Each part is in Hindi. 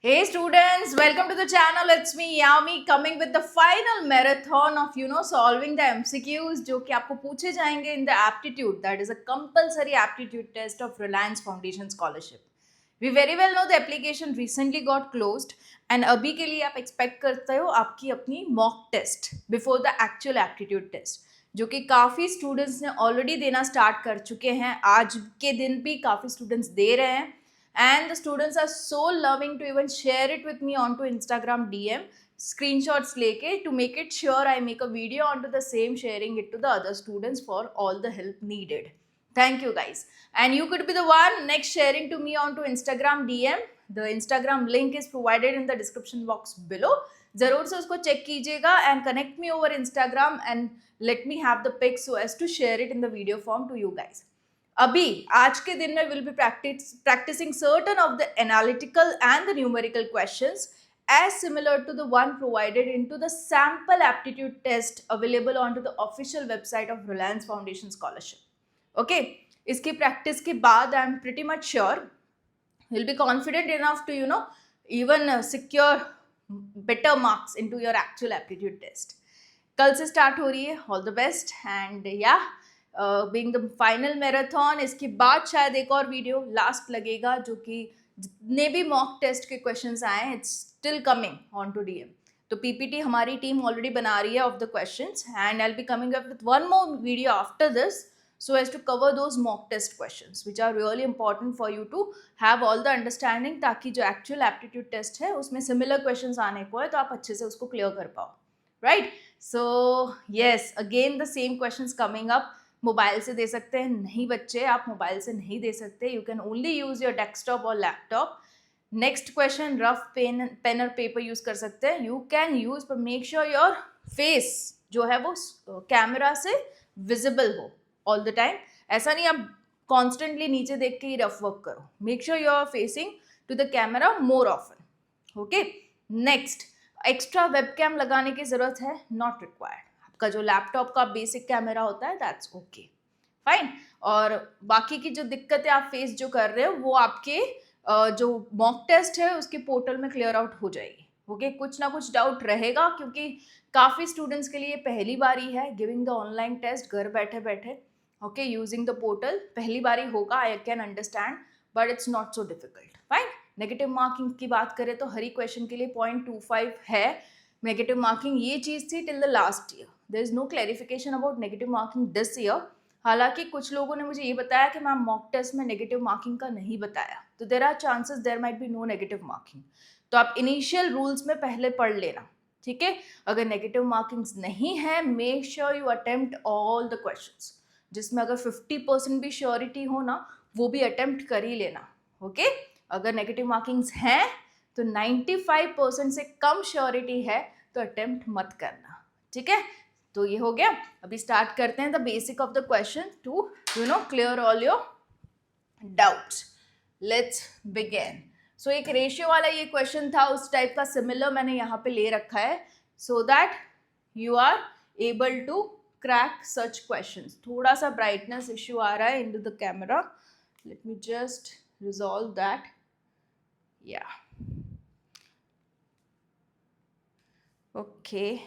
Hey students, welcome to the channel. It's me Yami coming with the final marathon of solving the MCQs जो कि आपको पूछे जाएंगे in the aptitude, that is a compulsory aptitude test of Reliance Foundation Scholarship. We very well know the application recently got closed and अभी के लिए आप expect करते हो आपकी अपनी mock test before the actual aptitude test जो कि काफ़ी स्टूडेंट्स ने ऑलरेडी देना स्टार्ट कर चुके हैं. आज के दिन भी काफ़ी स्टूडेंट्स दे रहे हैं and the students are so loving to even share it with me onto Instagram DM screenshots leke to make it sure I make a video onto the same, sharing it to the other students for all the help needed. Thank you guys, and you could be the one next sharing to me onto Instagram DM. The Instagram link is provided in the description box below. जरूर से उसको चेक कीजिएगा and connect me over Instagram and let me have the pic so as to share it in the video form to you guys. अभी आज के दिन में will be practicing certain of the analytical and the numerical questions as similar to the one provided into the sample aptitude test available onto the official website of Reliance Foundation Scholarship. Okay, इसकी practice के बाद I am pretty much sure you'll be confident enough to even secure better marks into your actual aptitude test. कल से स्टार्ट हो रही है. All the best and yeah, being the final marathon. इसके बाद शायद एक और वीडियो लास्ट लगेगा जो कि जितने भी मॉक टेस्ट के क्वेश्चंस आए हैं it's still coming on to DM. तो पीपीटी हमारी टीम ऑलरेडी बना रही है of the questions and I will be coming up with one more video after this so as to cover those mock test questions which are really important for you to have all the understanding ताकि जो actual aptitude test है उसमें similar questions आने को है तो आप अच्छे से उसको clear कर पाओ. Right? So yes, again the same questions coming up. Mobile से दे सकते हैं नहीं बच्चे, आप मोबाइल से नहीं दे सकते. You can only use your desktop और laptop. Next question rough pen और पेपर यूज कर सकते हैं. यू कैन यूज पर मेक श्योर योर फेस जो है वो कैमरा से विजिबल हो ऑल द टाइम. ऐसा नहीं आप कॉन्स्टेंटली नीचे देख के ही रफ वर्क करो. Make sure you are facing to the camera more often. Okay. Next, extra webcam लगाने की जरूरत है? Not required. का जो लैपटॉप का बेसिक कैमरा होता है दैट्स ओके फाइन. और बाकी की जो दिक्कतें आप फेस जो कर रहे हो वो आपके जो मॉक टेस्ट है उसके पोर्टल में क्लियर आउट हो जाएगी. ओके, कुछ ना कुछ डाउट रहेगा क्योंकि काफ़ी स्टूडेंट्स के लिए पहली बारी है गिविंग द ऑनलाइन टेस्ट घर बैठे बैठे. ओके, यूजिंग द पोर्टल पहली बारी होगा. I can understand but it's not so difficult. Fine. Negative marking की बात करें तो हर एक क्वेश्चन के लिए 0.25 है नेगेटिव मार्किंग. ये चीज़ थी till the last year. There is no clarification about negative marking this year. हालांकि कुछ लोगों ने मुझे ये बताया कि मैम मॉक टेस्ट में नेगेटिव मार्किंग का नहीं बताया, तो there are chances there might be no negative marking. तो आप इनिशियल रूल्स में पहले पढ़ लेना, ठीक है. अगर नेगेटिव मार्किंग्स नहीं है make sure you attempt all the questions. जिसमें अगर 50% भी श्योरिटी हो ना वो भी अटेम्प्ट कर ही लेना. ओके. अगर नेगेटिव मार्किंग्स हैं तो 95% से कम श्योरिटी है तो अटेम्प्ट मत करना, ठीक है. तो ये हो गया. अभी स्टार्ट करते हैं the basic of the question to clear all your doubts. Let's begin. So एक रेशियो वाला ये क्वेश्चन था, उस टाइप का सिमिलर मैंने यहाँ पे ले रखा है so that you are able to crack such questions. थोड़ा सा ब्राइटनेस इश्यू आ रहा है in the camera. Let me just resolve that. या ओके.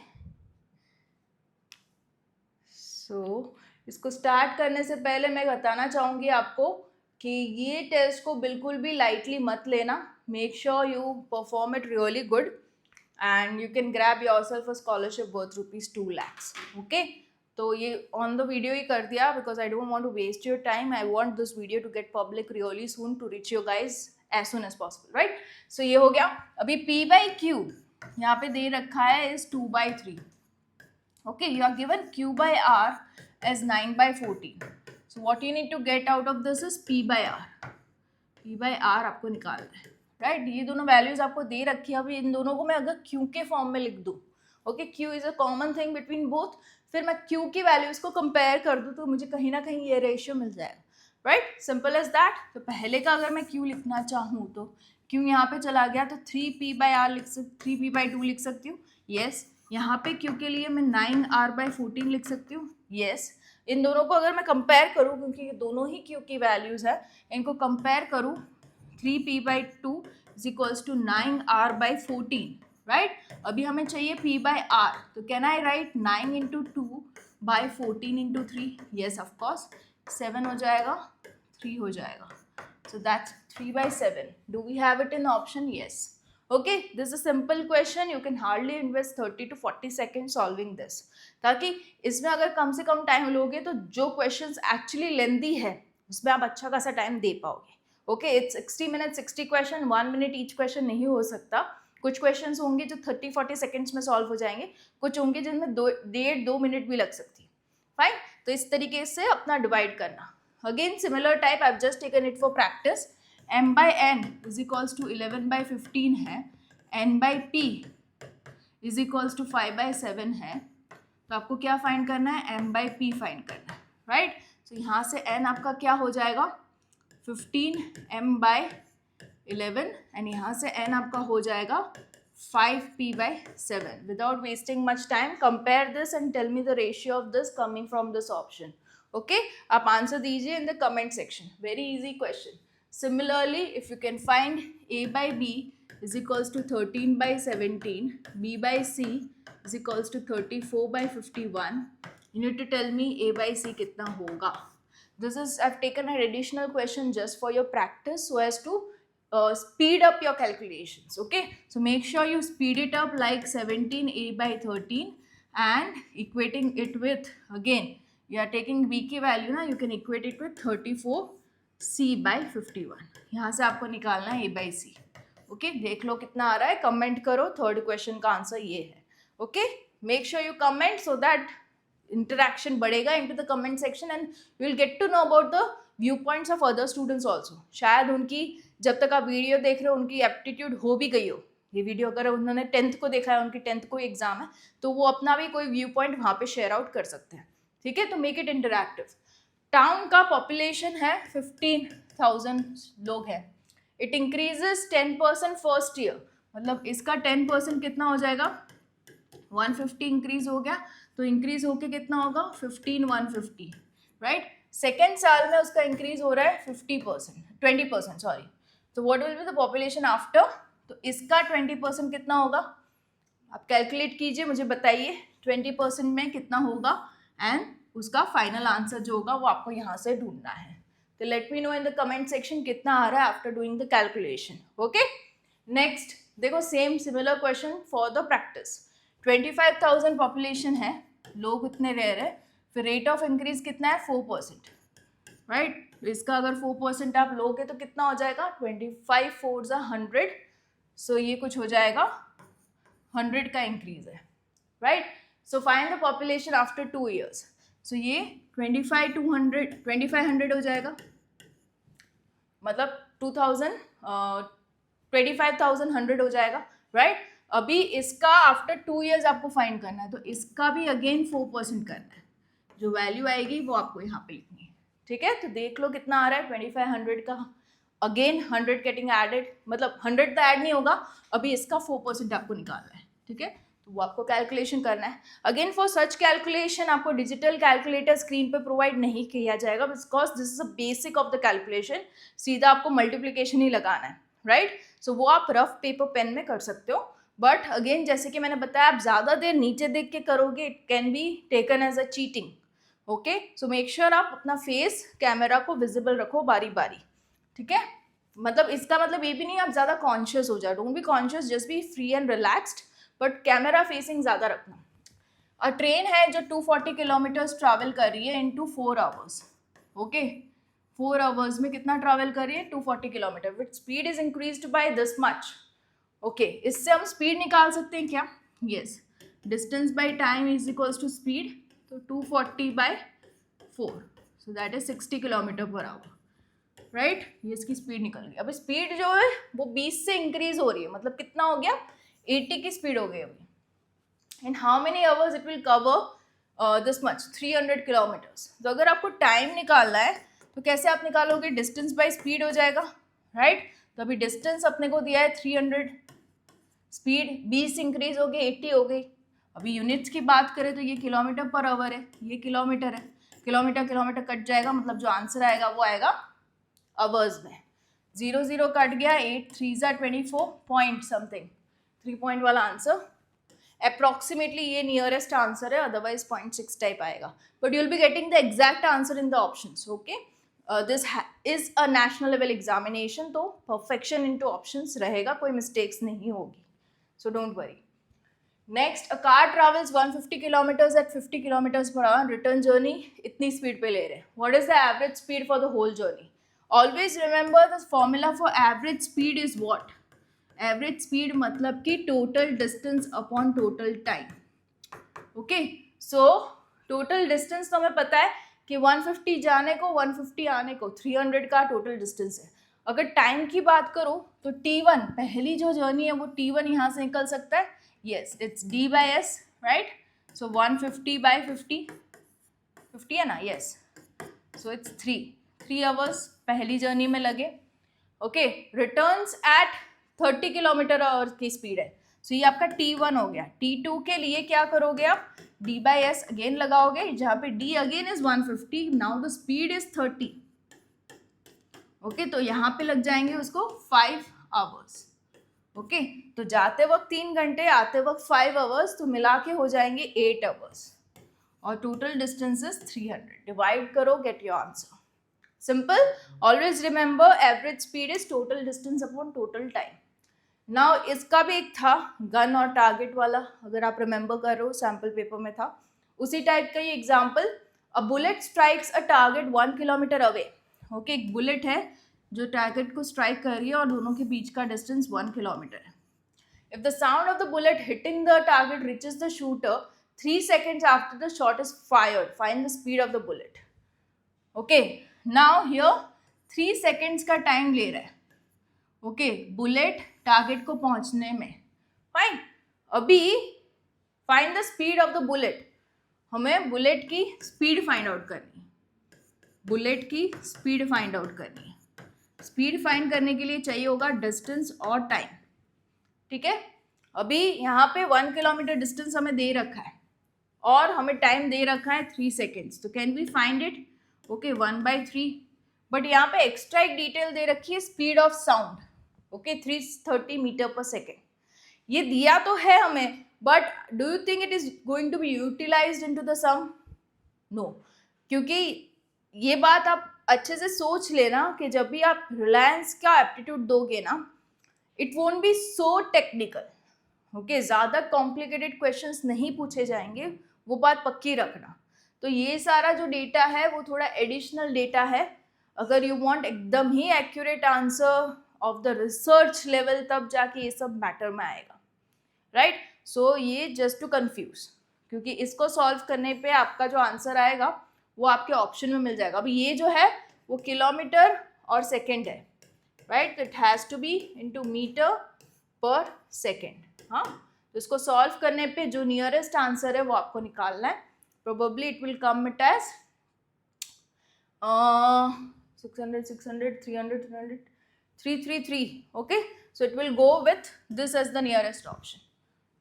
सो इसको स्टार्ट करने से पहले मैं बताना चाहूँगी आपको कि ये टेस्ट को बिल्कुल भी लाइटली मत लेना. Make sure you perform it really good and you can grab yourself a scholarship worth ₹2 lakhs. Okay. तो ये ऑन द वीडियो ही कर दिया because I don't want to waste your time. I want this video to get public really soon to reach you guys as soon as possible. Right. So ये हो गया. अभी P/Q यहाँ पे दे रखा है is 2/3. Okay, you are given Q by R as 9/14. So what you need to get out of this is P by R. P by R आपको निकालना है. राइट. ये दोनों वैल्यूज आपको दे रखी है. अभी इन दोनों को मैं अगर Q के फॉर्म में लिख दूँ, okay, Q is a common thing between both, फिर मैं Q की वैल्यूज को कंपेयर कर दूँ तो मुझे कहीं ना कहीं ये रेशियो मिल जाएगा. राइट. Simple as that. तो पहले का अगर मैं Q लिखना चाहूँ तो Q यहाँ पे चला गया तो 3P/R लिख सकती, 3P/2 लिख सकती हूँ. यस. यहाँ पे Q के लिए मैं 9R/14 लिख सकती हूँ. यस. इन दोनों को अगर मैं कंपेयर करूँ क्योंकि ये दोनों ही Q की वैल्यूज़ है, इनको कंपेयर करूँ 3P/2 is equals to 9r/14, right. अभी हमें चाहिए p/r, तो can I right 9 into 2/14 into 3? Yes of course. 7 हो जाएगा, 3 हो जाएगा. So that's 3/7. Do we have it in option? Yes. Okay, this is a simple question. You can hardly invest 30 to 40 seconds solving this. ताकि इसमें अगर कम से कम टाइम लोगे तो जो questions actually lengthy है उसमें आप अच्छा खासा टाइम दे पाओगे. Okay, it's 60 minutes 60 question, 1 minute each question नहीं हो सकता. कुछ क्वेश्चंस होंगे जो 30-40 सेकेंड्स में सॉल्व हो जाएंगे, कुछ होंगे जिनमें 1.5-2 मिनट भी लग सकती है. फाइन. तो इस तरीके से अपना डिवाइड करना. Again, similar type, I've just taken it for practice. m/n is equals to 11/15 है, n/p is equals to 5/7 है. तो आपको क्या फाइंड करना है? m/p फाइंड करना है, राइट. तो यहाँ से n आपका क्या हो जाएगा? 15 m/11 एंड यहाँ से n आपका हो जाएगा 5p/7. Without wasting much time, compare this and tell me the ratio of this coming from this option. Okay, आप आंसर दीजिए in the comment section. Very easy question. Similarly, if you can find a/b is equals to 13/17, b/c is equals to 34/51, you need to tell me a/c कितना होगा. This is, I've taken an additional question just for your practice so as to speed up your calculations. Okay, so make sure you speed it up like 17a/13 and equating it with, again, you are taking b की वैल्यू ना, you can equate it with 34c/51. यहाँ से आपको निकालना है a/c. ओके, देख लो कितना आ रहा है, कमेंट करो. थर्ड क्वेश्चन का आंसर ये है. Okay, make sure you comment so that interaction बढ़ेगा into the comment section and you will get to know about the viewpoints of other students also. शायद उनकी, जब तक आप वीडियो देख रहे हो, उनकी एप्टीट्यूड हो भी गई हो. ये वीडियो अगर उन्होंने 10th को देखा है, उनकी 10th को एग्जाम है, तो वो अपना भी कोई व्यू पॉइंट वहाँ पे शेयर आउट कर सकते हैं. ठीक है, तो मेक इट इंटरैक्टिव. टाउन का पॉपुलेशन है 15,000 लोग हैं. इट इंक्रीजेस 10% फर्स्ट ईयर, मतलब इसका 10% कितना हो जाएगा? 150 इंक्रीज हो गया, तो इंक्रीज होके कितना होगा? 15,150, राइट. सेकेंड साल में उसका इंक्रीज हो रहा है 20%, सॉरी. तो what will be the population after? तो इसका 20% कितना होगा? आप कैलकुलेट कीजिए, मुझे बताइए 20% में कितना होगा, एंड उसका फाइनल आंसर जो होगा वो आपको यहाँ से ढूंढना है. तो let me know in the comment section कितना आ रहा है after doing the calculation. Okay, next देखो, same similar question for the practice. 25,000 population है, लोग उतने रह रहे, फिर रेट ऑफ इंक्रीज कितना है? 4%, राइट. इसका अगर 4% आप लोगे तो कितना हो जाएगा? 25 4 100. सो ये कुछ हो जाएगा 100 का इंक्रीज है, right. So find the population after 2 years. सो ये 2500 हो जाएगा, मतलब 25,100 हो जाएगा, राइट. अभी इसका आफ्टर 2 years आपको फाइंड करना है, तो इसका भी अगेन 4% करना है. जो वैल्यू आएगी वो आपको यहाँ पे लिखनी है. ठीक है, तो देख लो कितना आ रहा है 2500 का. अगेन 100 गेटिंग एडेड, मतलब 100 तो ऐड नहीं होगा, अभी इसका 4% आपको निकालना है. ठीक है, तो वो आपको कैलकुलेशन करना है. अगेन फॉर सच कैलकुलेशन आपको डिजिटल कैलकुलेटर स्क्रीन पे प्रोवाइड नहीं किया जाएगा, because this is a basic of the calculation. सीधा आपको मल्टीप्लिकेशन ही लगाना है, राइट. सो वो आप रफ पेपर पेन में कर सकते हो. बट अगेन जैसे कि मैंने बताया, आप ज़्यादा देर नीचे देख के करोगे, it can be taken as a cheating. Okay, so make sure आप अपना फेस कैमरा को विजिबल रखो बारी बारी. ठीक है, मतलब इसका मतलब ये भी नहीं आप ज़्यादा कॉन्शियस हो जाओ. Don't be conscious, just be free and relaxed, but camera facing ज़्यादा रखना. अ ट्रेन है जो 240 किलोमीटर्स ट्रैवल कर रही है इनटू 4 hours. ओके, 4 hours में कितना ट्रैवल कर रही है? 240 kilometre. With speed is increased by this much. Okay, इससे हम स्पीड निकाल सकते हैं क्या? Yes, distance by time is equals to speed. तो 240/4, so that is 60 km/h, right. ये इसकी स्पीड निकल गई. अब स्पीड जो है वो 20 से इंक्रीज हो रही है, मतलब कितना हो गया? 80 की स्पीड हो गई अभी. In how many hours it will cover this much? 300 kilometres. तो अगर आपको टाइम निकालना है तो कैसे आप निकालोगे? डिस्टेंस बाय स्पीड हो जाएगा, राइट. तो अभी डिस्टेंस अपने को दिया है 300, स्पीड 20 इंक्रीज हो गई, 80 हो गई. अभी यूनिट्स की बात करें तो ये km/h है, ये किलोमीटर है. किलोमीटर कट जाएगा, मतलब जो आंसर आएगा वो आएगा आवर्स में. 0 0 कट गया, 8 3 ज़ा 24 पॉइंट समथिंग, 3 पॉइंट वाला आंसर अप्रॉक्सीमेटली ये नियरेस्ट आंसर है, अदरवाइज 0.6 टाइप आएगा, but you will be getting the exact answer in the options. Okay, this is a national level examination, तो परफेक्शन इनटू ऑप्शंस रहेगा, कोई मिस्टेक्स नहीं होगी, so don't worry. Next, a car travels 150 kilometres at 50 kilometres per hour, return journey इतनी स्पीड पे ले रहे हैं. What is the average speed for the whole journey? Always remember the formula for average speed is what? Average speed मतलब कि total distance upon total time. Okay, so total distance तो हमें पता है कि 150 जाने को 150 आने को 300 का टोटल डिस्टेंस है. अगर टाइम की बात करूं तो T1 पहली जो जर्नी है वो T1 यहाँ से निकल सकता है. Yes, it's D by S, right? So 150 by 50 है ना? यस, सो इट्स 3 आवर्स पहली जर्नी में लगे. Okay, returns at 30 kilometre hour की स्पीड है, सो ये आपका T1 हो गया. T2 के लिए क्या करोगे आप? D by S अगेन लगाओगे, जहाँ पे D again is 150, now the speed is 30. Okay, तो यहाँ पे लग जाएंगे उसको 5 आवर्स. ओके, तो जाते वक्त 3 घंटे, आते वक्त 5 आवर्स, तो मिला के हो जाएंगे 8 आवर्स, और टोटल डिस्टेंस इज 300. डिवाइड करो, gate your answer. Simple. Always remember average speed is total distance upon total time. Now इसका भी एक था गन और टारगेट वाला, अगर आप रिमेंबर कर रहे हो सैम्पल पेपर में था, उसी टाइप का ये example. A bullet strikes a target 1 kilometre away. Okay, एक बुलेट है जो टारगेट को स्ट्राइक कर रही है और दोनों के बीच का डिस्टेंस 1 किलोमीटर है. If the sound of the bullet hitting the target reaches the shooter 3 seconds after the shot is fired, find the speed of the bullet. Okay, now here 3 seconds का टाइम ले रहा है. ओके, बुलेट टारगेट को पहुंचने में. फाइन, अभी find the speed of the bullet. हमें बुलेट की स्पीड फाइंड आउट करनी है. बुलेट की स्पीड फाइंड आउट करनी है. स्पीड फाइंड करने के लिए चाहिए होगा डिस्टेंस और टाइम. ठीक है, अभी यहाँ पे 1 किलोमीटर डिस्टेंस हमें दे रखा है और हमें टाइम दे रखा है 3 seconds. तो can we find it? Okay, 1/3. But यहाँ पे एक्स्ट्रा एक डिटेल दे रखी है, speed of sound. Okay, 330 metre per second. ये दिया तो है हमें, but do you think it is going to be utilised into the sum? No, क्योंकि ये बात आप अच्छे से सोच लेना कि जब भी आप रिलायंस का एप्टीट्यूड दोगे ना, it won't be so technical. Okay, ज़्यादा कॉम्प्लिकेटेड क्वेश्चंस नहीं पूछे जाएंगे, वो बात पक्की रखना. तो ये सारा जो डेटा है वो थोड़ा एडिशनल डेटा है. अगर यू वांट एकदम ही accurate answer of the research level, तब जाके ये सब मैटर में आएगा, राइट? सो ये जस्ट टू कंफ्यूज, क्योंकि इसको सॉल्व करने पे आपका जो आंसर आएगा वो आपके ऑप्शन में मिल जाएगा. अभी ये जो है वो किलोमीटर और सेकेंड है, राइट? तो it has to be into metre per second. हाँ, तो इसको सॉल्व करने पे जो नियरेस्ट आंसर है वो आपको निकालना है. Probably it will come it as 600 600 300 300 333. Okay, so it will go with this as the nearest option.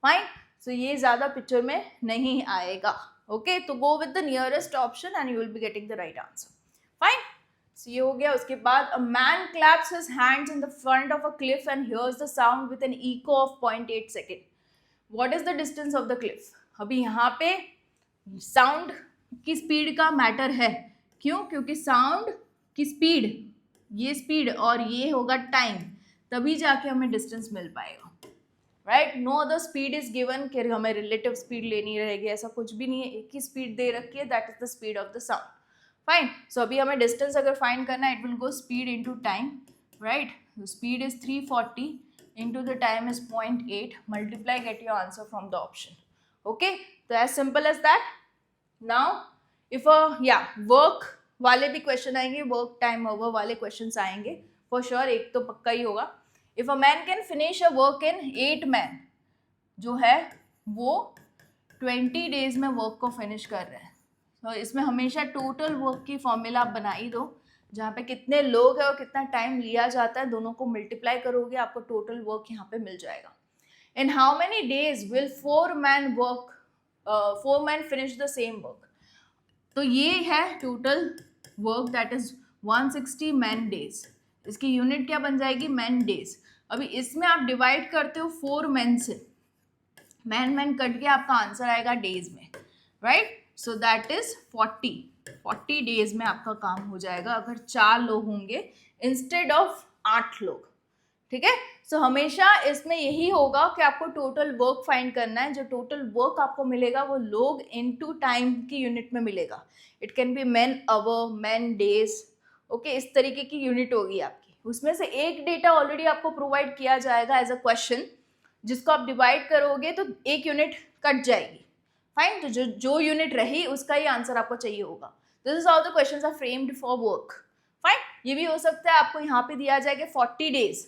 Fine, so ये ज़्यादा पिक्चर में नहीं आएगा. ओके, तो go with the nearest option and you will be getting the right answer. Fine, so ये हो गया. उसके बाद a man claps his hands in the front of a cliff and here's the sound with an echo of 0.8 second. What is the distance of the cliff? अभी यहाँ पे साउंड की स्पीड का मैटर है. क्यों? क्योंकि साउंड की स्पीड, ये स्पीड और ये होगा टाइम, तभी जाके हमें डिस्टेंस मिल पाएगा, right? No other speed is given कि हमें रिलेटिव स्पीड लेनी रहेगी, ऐसा कुछ भी नहीं है. एक ही स्पीड दे रखी है, that is the speed of the sound. Fine, so अभी हमें डिस्टेंस अगर फाइंड करना है, it will go speed into time, right? Speed is 340 into the time is 0.8. multiply, get your answer from the option. Okay, so as simple as that. Now if work वाले भी क्वेश्चन आएंगे, वर्क टाइम ओवर वाले क्वेश्चंस आएंगे फॉर श्योर, एक तो पक्का ही होगा. If a man can finish a work in 8 man, जो है वो 20 days में वर्क को फिनिश कर रहे हैं. तो इसमें हमेशा टोटल वर्क की फॉर्मूला आप बना ही दो, जहाँ पे कितने लोग हैं और कितना टाइम लिया जाता है, दोनों को मल्टीप्लाई करोगे, आपको टोटल वर्क यहाँ पे मिल जाएगा. In how many days will 4 man finish the same work? तो ये है total work, that is 160 man days. इसकी यूनिट क्या बन जाएगी, मैन डेज। अभी इसमें आप डिवाइड करते हो 4 मैन से, मैन कट के आपका आंसर आएगा डेज में, right. So that is 40 days में आपका काम हो जाएगा अगर 4 लोग होंगे इंस्टेड ऑफ 8 लोग, ठीक है। सो हमेशा इसमें यही होगा कि आपको टोटल वर्क फाइंड करना है। जो टोटल वर्क आपको मिलेगा वो लोग इनटू टाइम की यूनिट में मिलेगा। It can be man hour, man days, okay, इस तरीके की यूनिट होगी आपकी। उसमें से एक डेटा ऑलरेडी आपको प्रोवाइड किया जाएगा एज अ क्वेश्चन, जिसको आप डिवाइड करोगे तो एक यूनिट कट जाएगी, फाइन। तो जो यूनिट रही उसका ही आंसर आपको चाहिए होगा। This is how the questions are framed for work, fine. ये भी हो सकता है आपको यहाँ पे दिया जाएगा 40 डेज,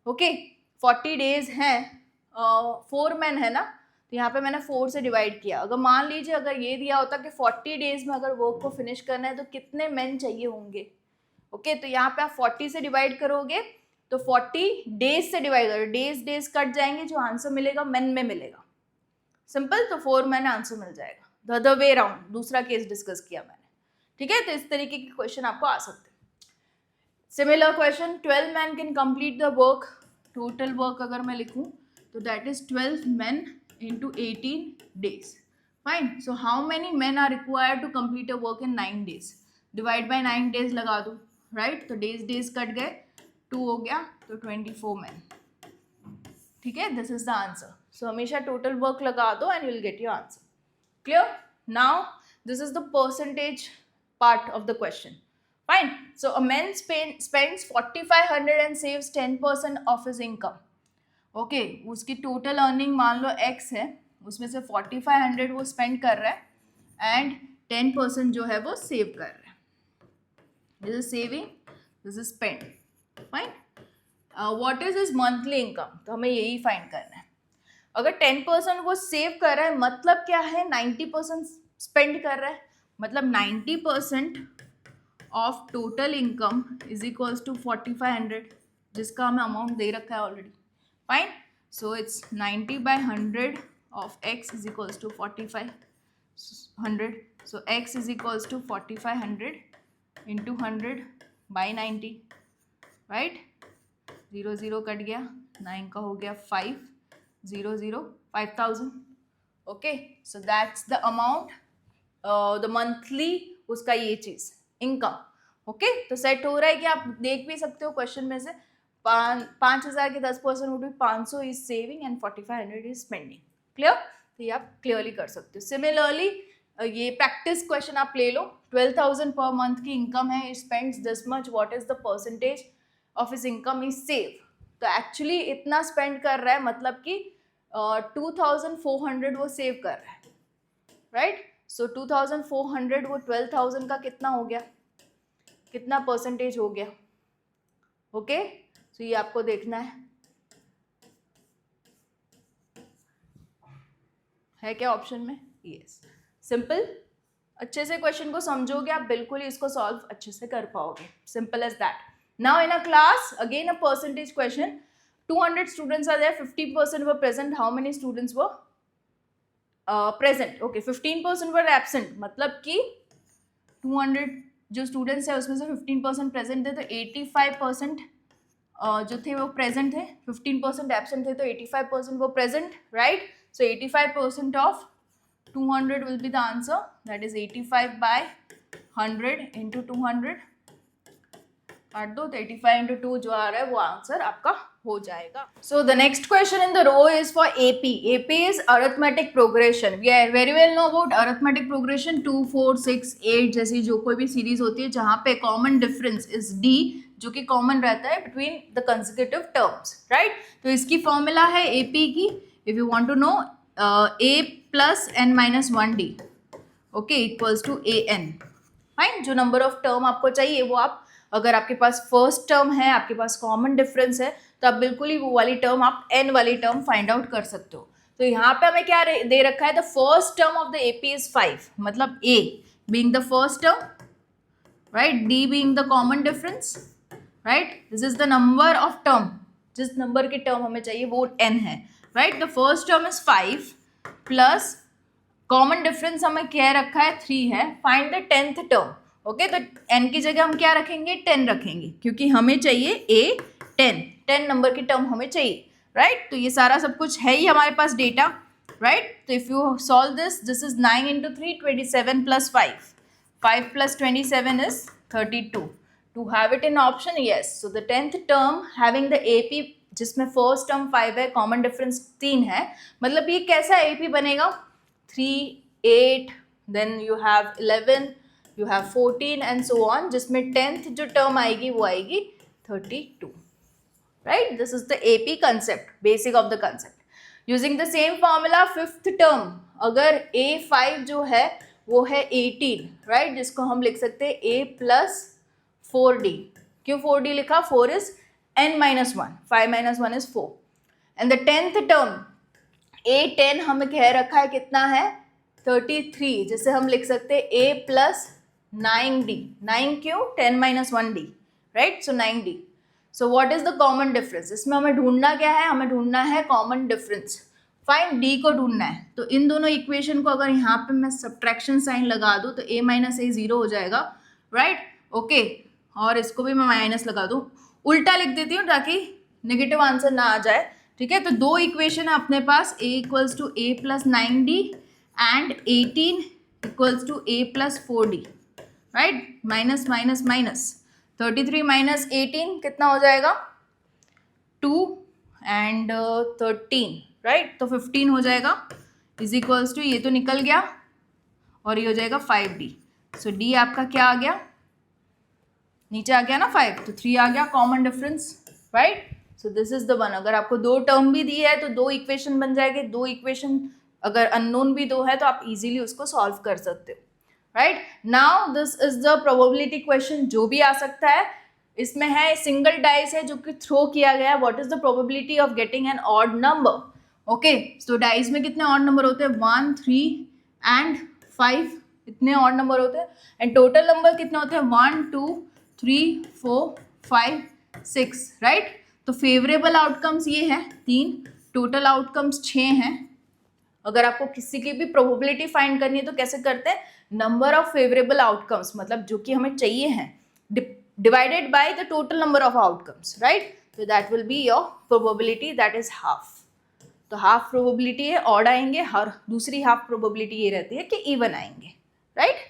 ओके 40 डेज हैं, 4 मैन है ना, तो यहाँ पे मैंने 4 से डिवाइड किया। अगर मान लीजिए अगर ये दिया होता कि 40 डेज में अगर वर्क को फिनिश करना है तो कितने मैन चाहिए होंगे, ओके तो यहाँ पे आप 40 से डिवाइड करोगे तो 40 डेज से डिवाइड करोगे, डेज कट जाएंगे, जो आंसर मिलेगा मैन में मिलेगा, सिंपल। तो 4 मैन आंसर मिल जाएगा। द अदर वे राउंड, दूसरा केस डिस्कस किया मैंने, ठीक है। तो इस तरीके के क्वेश्चन आपको आ सकते हैं। Similar question, 12 man can complete the work. Total work अगर मैं लिखूं तो that is 12 man into 18 days, fine. So how many man are required to complete a work in 9 days, divide by 9 days लगा दो, राइट। तो डेज कट गए, 2 हो गया तो 24 मैन, ठीक है। This is the answer. So हमेशा टोटल वर्क लगा दो and you will get your answer, clear. Now this is the percentage part of the question, fine. So a man spends 4500 and saves 10% of his income, okay। उसकी total earning मान लो x है, उसमें से 4500 वो spend कर रहा है and 10% जो है वो save कर रहा है। This is saving, this is spend, fine. What is his monthly income, तो हमें यही find करना है। अगर 10% वो save कर रहा है मतलब क्या है, 90% spend कर रहा है, मतलब 90% of total income is equals to 4500, जिसका हमें अमाउंट दे रखा है already, fine. So it's 90/100 of x is equals to 4500। So x is equals to 4500 into 100/90, right. 0 0 cut गया, 9 का हो गया 5, 0 0 5000, okay. So that's the amount, the monthly उसका ये चीज इनकम, ओके। तो सेट हो रहा है कि आप देख भी सकते हो क्वेश्चन में से 5000 के 10% would be 500 is saving and 4500 is spending, clear. तो ये आप क्लियरली कर सकते हो। सिमिलरली ये प्रैक्टिस क्वेश्चन आप ले लो, 12,000 पर मंथ की इनकम है, spends this much, what is the percentage of his income is save. तो एक्चुअली इतना स्पेंड कर रहा है मतलब कि 2400 वो सेव कर रहा है, राइट। सो 2400 वो 12,000 का कितना हो गया, कितना परसेंटेज हो गया, ओके। सो ये आपको देखना है क्या ऑप्शन में, यस। सिंपल, अच्छे से क्वेश्चन को समझोगे आप बिल्कुल ही इसको सॉल्व अच्छे से कर पाओगे, simple as that. Now in a class again a percentage question, 200 students are there, 50% were present, how many students were present, okay 15% were absent, मतलब कि 200 जो स्टूडेंट्स है उसमें से 15% प्रेजेंट थे, तो 85% जो थे वो प्रेजेंट थे, 15% एब्सेंट थे, तो 85% वो present, right. So 85% of 200 will be the answer, that is 85/100 into 200, काट दो तो 85 इंटू 2 जो आ रहा है वो आंसर आपका हो जाएगा। So the next question in the row is for AP. AP is arithmetic progression. We are very well know about arithmetic progression, 2 4 6 8 जैसी जो कोई भी सीरीज होती है जहाँ पे कॉमन डिफरेंस इज डी, जो कि कॉमन रहता है between the consecutive terms, right. तो इसकी फॉर्मूला है एपी की, if you want to know a plus n minus 1d, okay, equals to A N, fine. जो नंबर ऑफ टर्म आपको चाहिए वो आप, अगर आपके पास फर्स्ट टर्म है, आपके पास कॉमन डिफरेंस है, तो आप बिल्कुल ही वो वाली टर्म, आप n वाली टर्म फाइंड आउट कर सकते हो। तो यहाँ पे हमें क्या दे रखा है, the first term of the AP is 5, मतलब a being the first term, right, d being the common difference, right, this is the number of term, जिस नंबर की टर्म हमें चाहिए वो n है, right। the first term is 5 plus common difference हमें क्या रखा है 3 है, find the 10th term, okay तो n की जगह हम क्या रखेंगे 10 रखेंगे क्योंकि हमें चाहिए a 10 नंबर की टर्म हमें चाहिए राइट। तो ये सारा सब कुछ है ही हमारे पास डेटा राइट। तो if you solve this is 9 into 3 27 plus 5 plus 27 is 32 to have it in option yes। so the 10th term having the AP जिसमें फर्स्ट टर्म 5 है कॉमन डिफरेंस 3 है मतलब ये कैसा AP बनेगा 3 8 then you have 11 you have 14 and so on जिसमें 10th जो टर्म आएगी वो आएगी 32 right. This is the AP concept basic of the concept using the same formula 5th term अगर A5 जो है वो है 18 राइट जिसको हम लिख सकते हैं A plus 4D क्यों 4D लिखा 4 is n minus 1 5 minus 1 is 4 and the 10th term A10 हमें कह रखा है कितना है 33 जिसे हम लिख सकते हैं A plus 9D 9 क्यों 10 minus 1D right so 9D so what is the common difference इसमें हमें ढूंढना क्या है हमें ढूंढना है common difference फाइन D को ढूंढना है। तो इन दोनों इक्वेशन को अगर यहाँ पे मैं सब्ट्रैक्शन साइन लगा दूँ तो A minus A 0 हो जाएगा राइट ओके और इसको भी मैं माइनस लगा दूँ उल्टा लिख देती हूँ ताकि नेगेटिव आंसर ना आ जाए ठीक है। तो दो इक्वेशन है अपने पास A equals to A plus 9D and 18 equals to A plus 4D right minus minus minus 33 minus 18 कितना हो जाएगा 2 एंड 13 राइट तो 15 हो जाएगा इज इक्वल्स टू ये तो निकल गया और ये हो जाएगा 5D सो D आपका क्या आ गया नीचे आ गया ना 5 तो 3 आ गया common difference right. So this is the one अगर आपको दो टर्म भी दी है तो दो इक्वेशन बन जाएंगे दो इक्वेशन अगर अननोन भी दो है तो आप इजीली उसको सॉल्व कर सकते हो right. Now this is the probability question जो भी आ सकता है इसमें है सिंगल डाइस है जो कि थ्रो किया गया है what is the probability of getting an odd number okay. So dice में कितने ऑड नंबर होते हैं 1 3 एंड 5 इतने ऑड नंबर होते हैं एंड टोटल नंबर कितने होते हैं 1 2 3 4 5 6 राइट। तो फेवरेबल आउटकम्स ये है 3 टोटल आउटकम्स 6 हैं। अगर आपको किसी की भी प्रोबेबिलिटी फाइंड करनी है तो कैसे करते हैं नंबर ऑफ फेवरेबल आउटकम्स मतलब जो कि हमें चाहिए हैं divided by the total number of outcomes right. तो that will be your probability that is half. तो हाफ प्रोबेबिलिटी है ऑड आएंगे हर दूसरी हाफ प्रोबेबिलिटी ये रहती है कि इवन आएंगे right.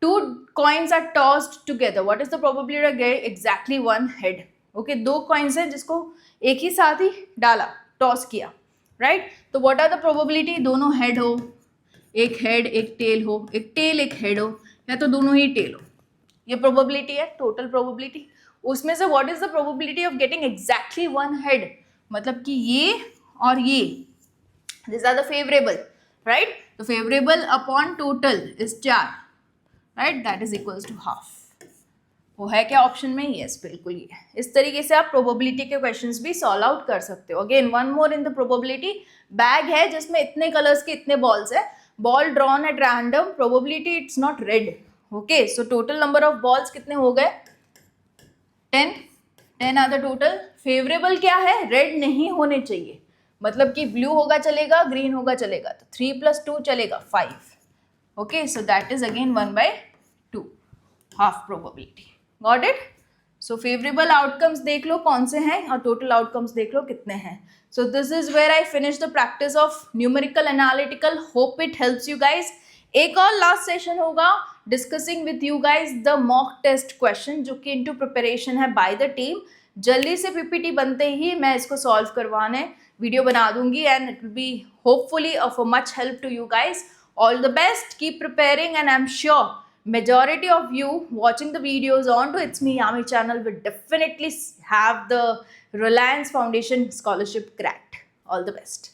Two coins are tossed together. What is the probability of getting exactly one head? Okay, दो coins हैं जिसको एक ही साथ ही डाला टॉस किया राइट। तो what are the probability दोनों हेड हो एक हेड एक टेल हो एक टेल एक हेड हो या तो दोनों ही टेल हो ये प्रोबेबिलिटी है टोटल प्रोबेबिलिटी। उसमें से what is the probability of getting exactly one head मतलब कि ये और ये these are the favorable right। तो favorable upon total is 4 right that is equals to half. वो है क्या ऑप्शन में यस बिल्कुल ये। इस तरीके से आप प्रोबेबिलिटी के क्वेश्चंस भी सॉल्व आउट कर सकते हो। Again one more in the probability bag है जिसमें इतने कलर्स के इतने बॉल्स है ball drawn at random probability it's not red okay. So total number of balls कितने हो गए 10 आर द टोटल। फेवरेबल क्या है रेड नहीं होने चाहिए मतलब कि ब्लू होगा चलेगा ग्रीन होगा चलेगा तो 3 + 2 चलेगा 5 okay so that is again 1/2 half probability got it। so favorable outcomes देख लो कौन से हैं और total outcomes देख लो कितने हैं। so this is where I finish the practice of numerical analytical hope it helps you guys। एक और last session होगा discussing with you guys the mock test question जो कि into preparation है by the team। जल्दी से PPT बनते ही मैं इसको solve करवाने वीडियो बना दूंगी and it will be hopefully of a much help to you guys। All the best, keep preparing and I'm sure majority of you watching the videos onto It's Me Yami channel will definitely have the Reliance Foundation scholarship cracked. All the best.